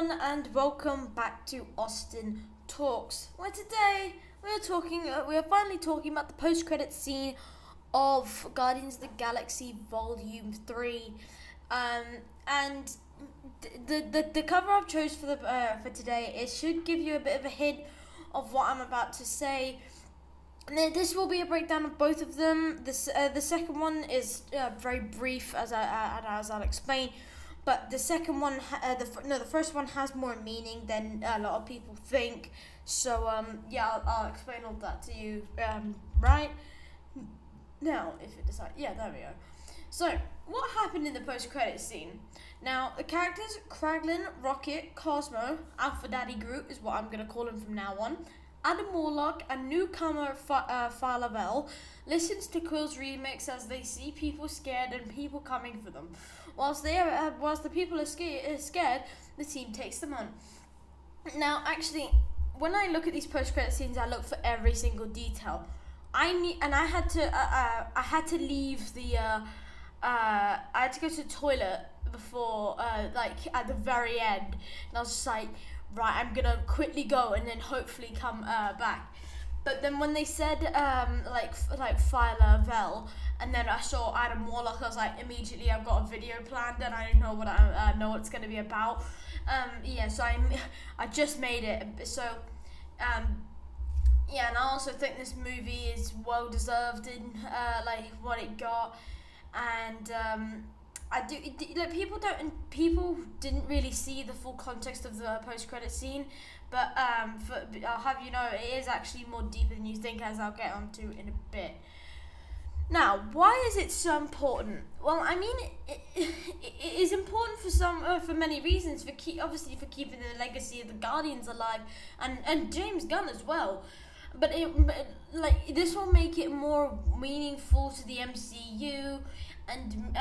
everyone, and welcome back to Austin Talks. Where today we are finally talking about the post-credit scene of Guardians of the Galaxy Vol.3, and the cover I've chose for today. It should give you a bit of a hint of what I'm about to say. This will be a breakdown of both of them. The second one is very brief, as I'll explain. But the second one, the first one has more meaning than a lot of people think. So I'll explain all that to you right now. If it decides, there we go. So what happened in the post-credit scene? Now the characters Kraglin, Rocket, Cosmo, Alpha Daddy Groot is what I'm gonna call him from now on. Adam Warlock and newcomer Falavel listens to Quill's remix as they see people scared and people coming for them. Whilst the people are scared, the team takes them on. Now, actually, when I look at these post-credit scenes, I look for every single detail. I had to leave the. I had to go to the toilet before, at the very end, and I was just like, right, I'm gonna quickly go and then hopefully come back. But then when they said Falavel, and then I saw Adam Warlock, I was like, immediately I've got a video planned and I know what what it's gonna be about. So I just made it. So and I also think this movie is well deserved in what it got, and people didn't really see the full context of the post-credit scene, but I'll have you know, it is actually more deeper than you think, as I'll get onto in a bit. Now, why is it so important? Well, I mean, it is important for many reasons. Obviously for keeping the legacy of the Guardians alive, and James Gunn as well. But this will make it more meaningful to the MCU and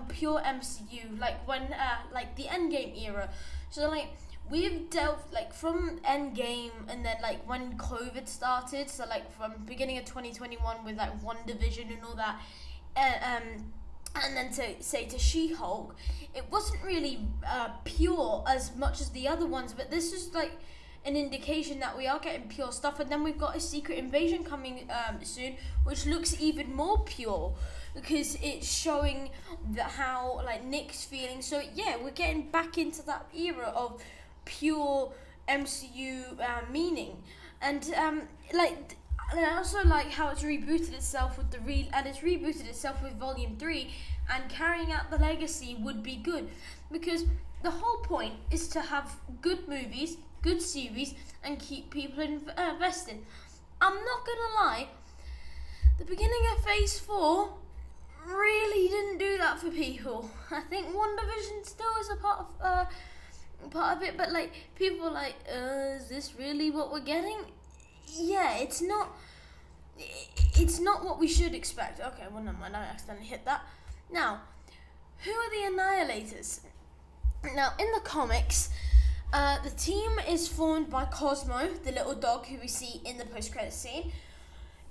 pure MCU, when the Endgame era. So we've delved from Endgame, and then when COVID started, so from beginning of 2021 with WandaVision and all that, and then to She-Hulk, it wasn't really pure as much as the other ones, but this is an indication that we are getting pure stuff. And then we've got a Secret Invasion coming soon, which looks even more pure, because it's showing how Nick's feeling. So we're getting back into that era of pure MCU meaning, and I also like how it's rebooted itself with with Vol.3, and carrying out the legacy would be good, because the whole point is to have good movies, good series, and keep people invested. I'm not gonna lie, the beginning of Phase 4 really didn't do that for people. I think WandaVision still is a part of it, but people are is this really what we're getting? Yeah, it's not what we should expect. Okay, well, never mind, I accidentally hit that. Now, who are the Annihilators? Now, in the comics, the team is formed by Cosmo, the little dog who we see in the post-credit scene.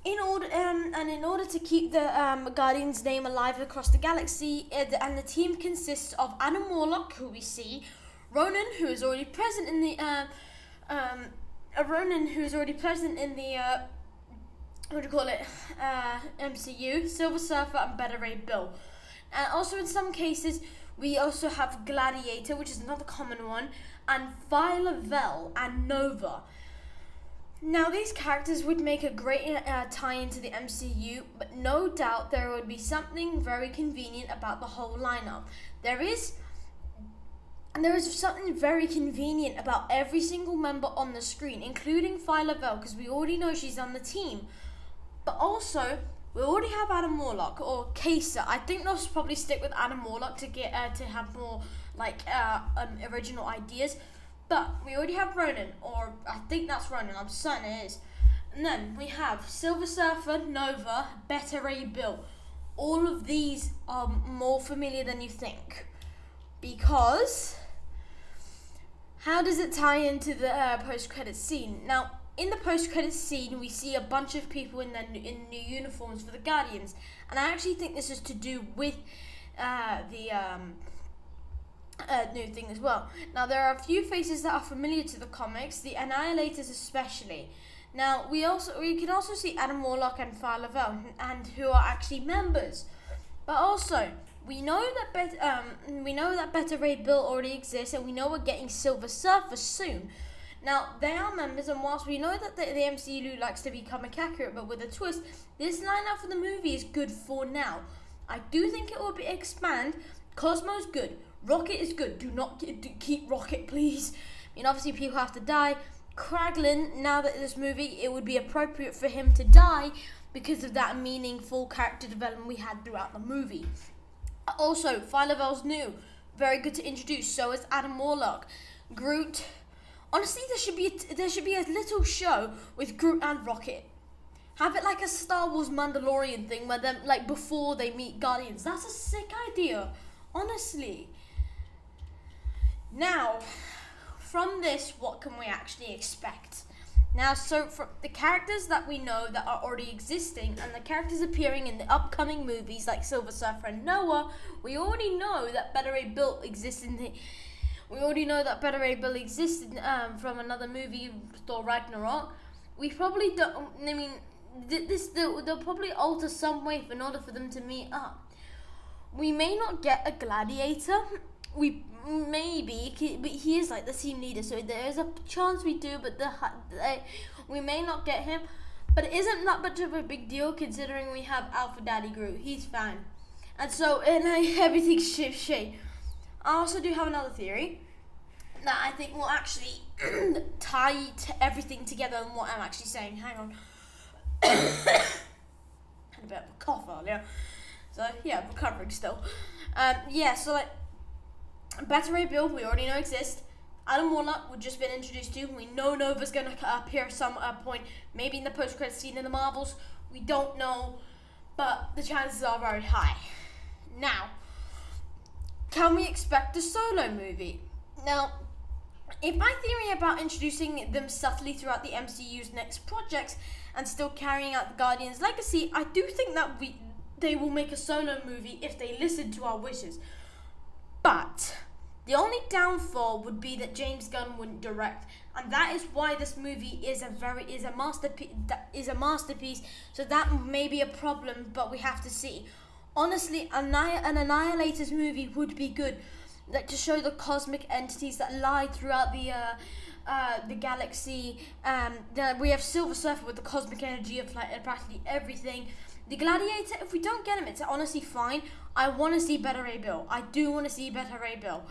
In order to keep the Guardians' name alive across the galaxy, and the team consists of Adam Warlock, who we see, Ronan, who is already present in the MCU, Silver Surfer, and Beta Ray Bill. And also in some cases, we also have Gladiator, which is another common one, and Phyla-Vell and Nova. Now, these characters would make a great tie-in to the MCU, but no doubt there would be something very convenient about the whole lineup. There is something very convenient about every single member on the screen, including Phyla-Vell, because we already know she's on the team. But also, we already have Adam Warlock, or Kaiser. I think they'll probably stick with Adam Warlock to get to have more original ideas. But we already have Ronan, or I think that's Ronan, I'm certain it is. And then we have Silver Surfer, Nova, Beta Ray Bill. All of these are more familiar than you think. Because how does it tie into the post-credits scene? Now, in the post-credits scene, we see a bunch of people in new uniforms for the Guardians. And I actually think this is to do with new thing as well. Now, there are a few faces that are familiar to the comics, the Annihilators especially. Now, we can also see Adam Warlock and Fire Lavelle, and who are actually members. But also, we know that Beta Ray Bill already exists, and we know we're getting Silver Surfer soon. Now, they are members, and whilst we know that the MCU likes to be comic accurate, but with a twist, this lineup for the movie is good for now. I do think it will expand. Cosmo's good. Rocket is good. Do not keep Rocket, please. I mean, obviously, people have to die. Kraglin, now that this movie, it would be appropriate for him to die because of that meaningful character development we had throughout the movie. Also, Fire Lavelle's new. Very good to introduce. So is Adam Warlock. Groot. Honestly, there should be a little show with Groot and Rocket. Have it like a Star Wars Mandalorian thing where them like before they meet Guardians. That's a sick idea. Honestly. Now, from this, what can we actually expect? Now, so from the characters that we know that are already existing and the characters appearing in the upcoming movies like Silver Surfer and Noah, we already know that Beta Ray Bill exists from another movie, Thor Ragnarok. We probably don't. I mean, they'll probably alter some way in order for them to meet up. We may not get a Gladiator. We maybe, but he is like the team leader, so there is a chance we do. But we may not get him. But it isn't that much of a big deal considering we have Alpha Daddy Groot. He's fine, and so everything's shape. I also do have another theory that I think will actually tie everything together and what I'm actually saying. Hang on. Had a bit of a cough earlier. So, yeah, I'm recovering still. So, like, Beta Ray Bill, we already know exists. Adam Warlock, we've just been introduced to. We know Nova's going to appear at some point. Maybe in the post-credits scene in the Marvels. We don't know. But the chances are very high. Now, can we expect a solo movie? Now, if my theory about introducing them subtly throughout the MCU's next projects and still carrying out the Guardians' legacy, I do think that they will make a solo movie if they listen to our wishes. But the only downfall would be that James Gunn wouldn't direct, and that is why this movie is a masterpiece. So that may be a problem, but we have to see. Honestly, an Annihilators movie would be good, like to show the cosmic entities that lie throughout the galaxy. We have Silver Surfer with the cosmic energy of like practically everything. The Gladiator, if we don't get him, it's honestly fine. I want to see Beta Ray Bill. I do want to see Beta Ray Bill.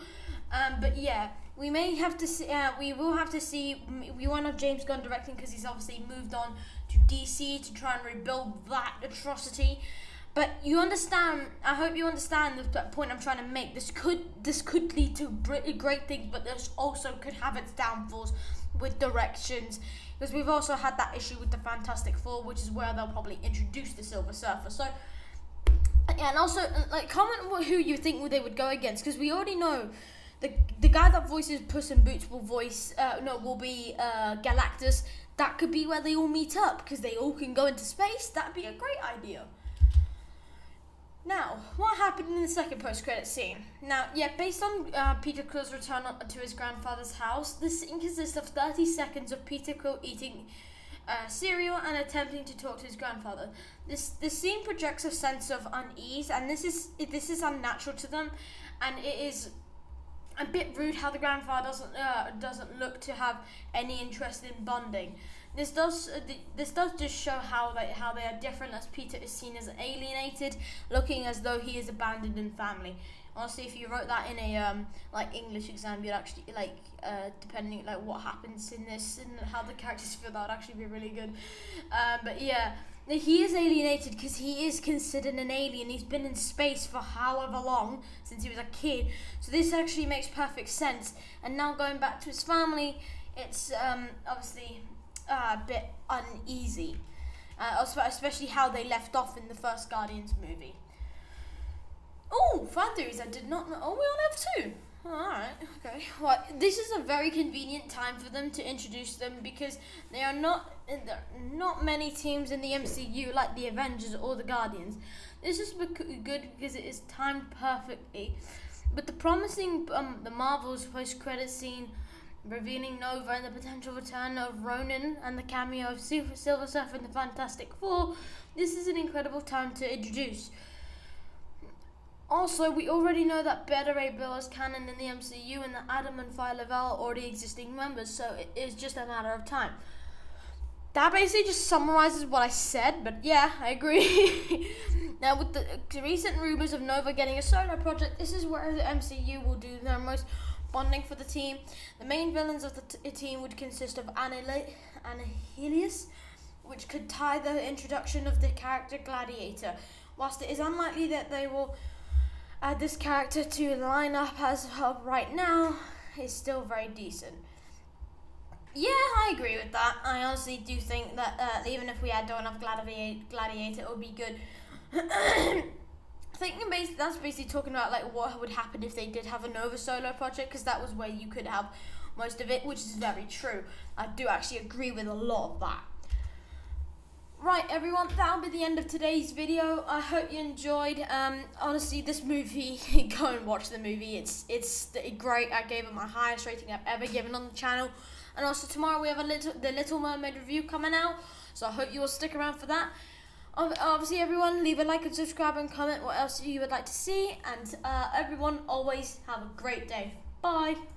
But yeah, we may have to see. We will have to see. We won't have James Gunn directing because he's obviously moved on to DC to try and rebuild that atrocity. But you understand. I hope you understand the point I'm trying to make. This could lead to great things, but this also could have its downfalls with directions. Because we've also had that issue with the Fantastic Four, which is where they'll probably introduce the Silver Surfer. So, and also, like, comment who you think they would go against, because we already know the guy that voices Puss in Boots will be Galactus. That could be where they all meet up, because they all can go into space. That'd be a great idea. Now, what happened in the second post-credit scene? Now, based on Peter Quill's return to his grandfather's house, this scene consists of 30 seconds of Peter Quill eating cereal and attempting to talk to his grandfather. This scene projects a sense of unease, and this is unnatural to them, and it is a bit rude how the grandfather doesn't look to have any interest in bonding. This does just show how they are different, as Peter is seen as alienated, looking as though he is abandoned in family. Honestly, if you wrote that in a English exam, you'd actually depending what happens in this and how the characters feel, that would actually be really good. But yeah, he is alienated because he is considered an alien. He's been in space for however long, since he was a kid. So this actually makes perfect sense. And now going back to his family, it's obviously a bit uneasy, especially how they left off in the first Guardians movie. Oh, fan theories I did not know. Oh, we only have two. Alright, okay. Well, this is a very convenient time for them to introduce them, because there are not many teams in the MCU like the Avengers or the Guardians. This is good because it is timed perfectly. With the promising the Marvel's post-credit scene revealing Nova and the potential return of Ronan and the cameo of Silver Surfer in the Fantastic Four, this is an incredible time to introduce. Also, we already know that Beta Ray Bill is canon in the MCU and that Adam and Phyla Val are already existing members, so it is just a matter of time. That basically just summarizes what I said, but yeah, I agree. Now, with the recent rumors of Nova getting a solo project, this is where the MCU will do their most bonding for the team. The main villains of the team would consist of Annihilus, which could tie the introduction of the character Gladiator. Whilst it is unlikely that they will add this character to the lineup as of right now, it's still very decent. Yeah, I agree with that. I honestly do think that even if we don't have Gladiator, it would be good. I think that's basically talking about like what would happen if they did have a Nova solo project, because that was where you could have most of it, which is very true. I do actually agree with a lot of that. Right, everyone, that'll be the end of today's video. I hope you enjoyed. Honestly, this movie, go and watch the movie. It's great. I gave it my highest rating I've ever given on the channel. And also tomorrow we have the Little Mermaid review coming out, so I hope you will stick around for that. Obviously, everyone, leave a like and subscribe and comment what else you would like to see. And everyone, always have a great day. Bye.